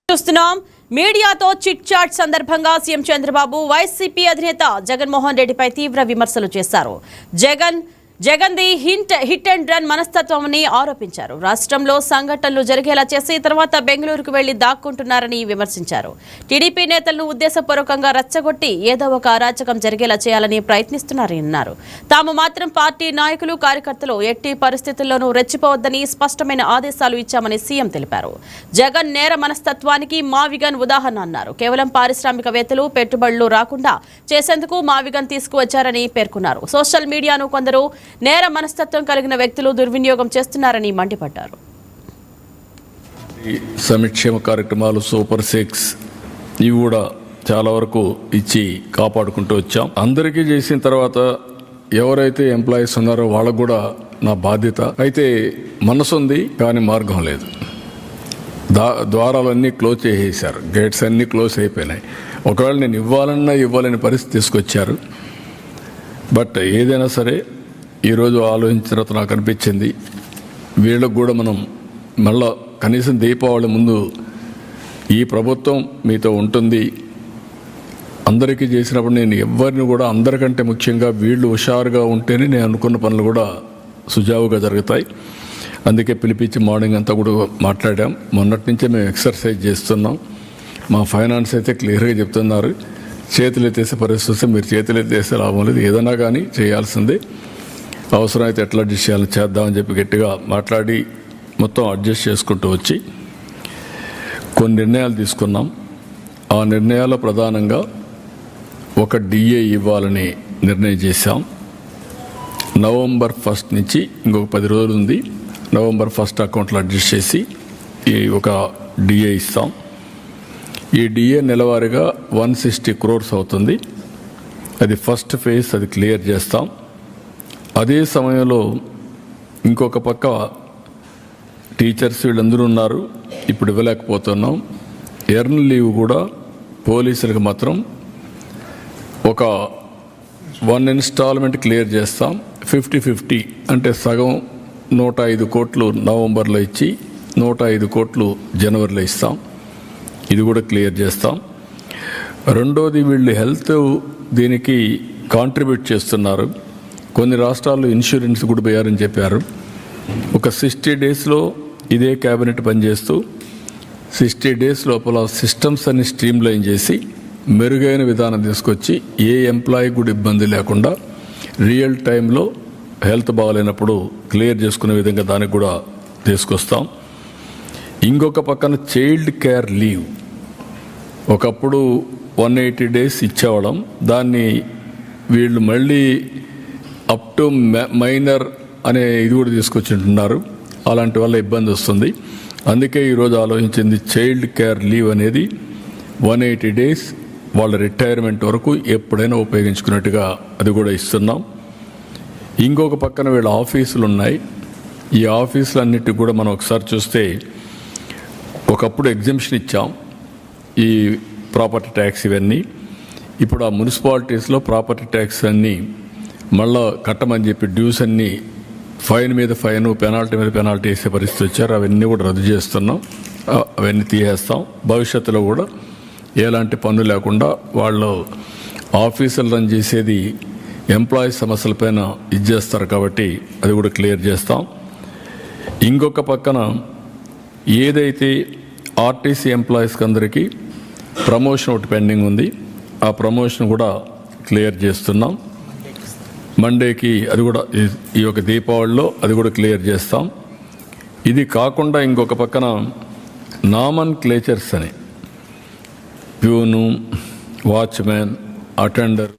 చూస్తున్నాం. మీడియాతో chit chat సందర్భంగా సీఎం చంద్రబాబు వైసీపీ అధినేత జగన్మోహన్ రెడ్డిపై తీవ్ర విమర్శలు చేశారు. జగన్ది హిట్ అండ్ రన్ మనస్తత్వమని ఆరోపించారు. రాష్ట్రంలో సంఘటనలు జరిగేలా చేసి తర్వాత బెంగళూరుకు వెళ్లి దాక్కుంటున్నారని విమర్శించారు. టీడీపీ నేతలను ఉద్దేశపూర్వకంగా రెచ్చగొట్టి ఏదో ఒక అరాచకం జరిగేలా చేయాలని ప్రయత్నిస్తున్నారని అన్నారు. తాము మాత్రం పార్టీ నాయకులు కార్యకర్తలు ఎట్టి పరిస్థితుల్లోనూ రెచ్చిపోవద్దని స్పష్టమైన ఆదేశాలు ఇచ్చామని సీఎం తెలిపారు. జగన్ నేర మనస్తత్వానికి మావిగన్ ఉదాహరణ అన్నారు. కేవలం పారిశ్రామికవేత్తలు పెట్టుబడులు రాకుండా చేసేందుకు మావిగన్ తీసుకువచ్చారని పేర్కొన్నారు. సోషల్ మీడియాను కొందరు నేర మనస్తత్వం కలిగిన వ్యక్తులు దుర్వినియోగం చేస్తున్నారని మండిపడ్డారు. సంక్షేమ కార్యక్రమాలు సూపర్ 6 ఇవి కూడా చాలా వరకు ఇచ్చి కాపాడుకుంటూ వచ్చాం. అందరికీ చేసిన తర్వాత ఎవరైతే ఎంప్లాయీస్ ఉన్నారో వాళ్ళకు కూడా నా బాధ్యత. అయితే మనసు ఉంది కానీ మార్గం లేదు. ద్వారాలన్నీ క్లోజ్ చేసేసారు, గేట్స్ అన్నీ క్లోజ్ అయిపోయినాయి. ఒకవేళ నేను ఇవ్వాలని పరిస్థితి తీసుకొచ్చారు. బట్ ఏదైనా సరే ఈరోజు ఆలోచించిన తర్వాత నాకు అనిపించింది వీళ్ళకు కూడా మనం మళ్ళా కనీసం దీపావళి ముందు ఈ ప్రభుత్వం మీతో ఉంటుంది, అందరికీ చేసినప్పుడు నేను ఎవరిని కూడా అందరికంటే ముఖ్యంగా వీళ్ళు హుషారుగా ఉంటేనే నేను అనుకున్న పనులు కూడా సుజావుగా జరుగుతాయి. అందుకే పిలిపించి మార్నింగ్ అంతా కూడా మాట్లాడాం. మొన్నటి నుంచే మేము ఎక్సర్సైజ్ చేస్తున్నాం. మా ఫైనాన్స్ అయితే క్లియర్గా చెప్తున్నారు, చేతులు ఎత్తేసే పరిస్థితి వస్తే మీరు చేతులు ఎత్తేసే లాభం లేదు, ఏదైనా కానీ చేయాల్సిందే, అవసరమైతే ఎట్లా అడ్జస్ట్ చేయాలని చేద్దామని చెప్పి గట్టిగా మాట్లాడి మొత్తం అడ్జస్ట్ చేసుకుంటూ వచ్చి కొన్ని నిర్ణయాలు తీసుకున్నాం. ఆ నిర్ణయాల్లో ప్రధానంగా ఒక డిఏ ఇవ్వాలని నిర్ణయం చేశాం. నవంబర్ 1 నుంచి ఇంకొక 10 రోజులు ఉంది. నవంబర్ 1 అకౌంట్లో అడ్జస్ట్ చేసి ఈ ఒక డిఏ ఇస్తాం. ఈ డిఏ నెలవారీగా 160 crores అవుతుంది. అది ఫస్ట్ ఫేజ్, అది క్లియర్ చేస్తాం. అదే సమయంలో ఇంకొక పక్క టీచర్స్ వీళ్ళందరూ ఉన్నారు, ఇప్పుడు ఇవ్వలేకపోతున్నాం. ఎర్న్ లీవ్ కూడా పోలీసులకు మాత్రం ఒక 1 ఇన్స్టాల్మెంట్ క్లియర్ చేస్తాం. 50-50 అంటే సగం 105 కోట్లు నవంబర్లో ఇచ్చి 105 కోట్లు జనవరిలో ఇస్తాం. ఇది కూడా క్లియర్ చేస్తాం. రెండోది వీళ్ళు హెల్త్ దీనికి కాంట్రిబ్యూట్ చేస్తున్నారు. కొన్ని రాష్ట్రాల్లో ఇన్సూరెన్స్ కూడా పోయారని చెప్పారు. ఒక 60 డేస్లో ఇదే క్యాబినెట్ పనిచేస్తూ 60 డేస్ లోపల సిస్టమ్స్ అన్ని స్ట్రీమ్లైన్ చేసి మెరుగైన విధానం తీసుకొచ్చి ఏ ఎంప్లాయీ కూడా ఇబ్బంది లేకుండా రియల్ టైంలో హెల్త్ బాగాలేనప్పుడు క్లియర్ చేసుకునే విధంగా దానికి కూడా తీసుకొస్తాం. ఇంకొక పక్కన చైల్డ్ కేర్ లీవ్ ఒకప్పుడు 180 days ఇచ్చేవాళ్ళం. దాన్ని వీళ్ళు మళ్ళీ అప్ టు మైనర్ అనే ఇది కూడా తీసుకొచ్చింటున్నారు. అలాంటి వల్ల ఇబ్బంది వస్తుంది. అందుకే ఈరోజు ఆలోచించింది చైల్డ్ కేర్ లీవ్ అనేది 180 days వాళ్ళ రిటైర్మెంట్ వరకు ఎప్పుడైనా ఉపయోగించుకున్నట్టుగా అది కూడా ఇస్తున్నాం. ఇంకొక పక్కన వీళ్ళ ఆఫీసులు ఉన్నాయి. ఈ ఆఫీసులన్నిటికి కూడా మనం ఒకసారి చూస్తే ఒకప్పుడు ఎగ్జంప్షన్ ఇచ్చాం ఈ ప్రాపర్టీ ట్యాక్స్ ఇవన్నీ. ఇప్పుడు ఆ మున్సిపాలిటీస్లో ప్రాపర్టీ ట్యాక్స్ అన్నీ మళ్ళా కట్టమని చెప్పి డ్యూస్ అన్నీ ఫైన్ మీద ఫైన్, పెనాల్టీ మీద పెనాల్టీ వేసే పరిస్థితి వచ్చారు. అవన్నీ కూడా రద్దు చేస్తున్నాం, అవన్నీ తీసేస్తాం. భవిష్యత్తులో కూడా ఎలాంటి పన్ను లేకుండా వాళ్ళు ఆఫీసులు రన్ చేసేది ఎంప్లాయీస్ సమస్యలపైన ఇది చేస్తారు కాబట్టి అది కూడా క్లియర్ చేస్తాం. ఇంకొక పక్కన ఏదైతే ఆర్టీసీ ఎంప్లాయీస్కి అందరికీ ప్రమోషన్ ఒకటి పెండింగ్ ఉంది, ఆ ప్రమోషన్ కూడా క్లియర్ చేస్తున్నాం. మండేకి అది కూడా ఈ యొక్క దీపావళిలో అది కూడా క్లియర్ చేస్తాం. ఇది కాకుండా ఇంకొక పక్కన నామన్ క్లేచర్స్ అని ప్యూను, వాచ్మెన్, అటెండర్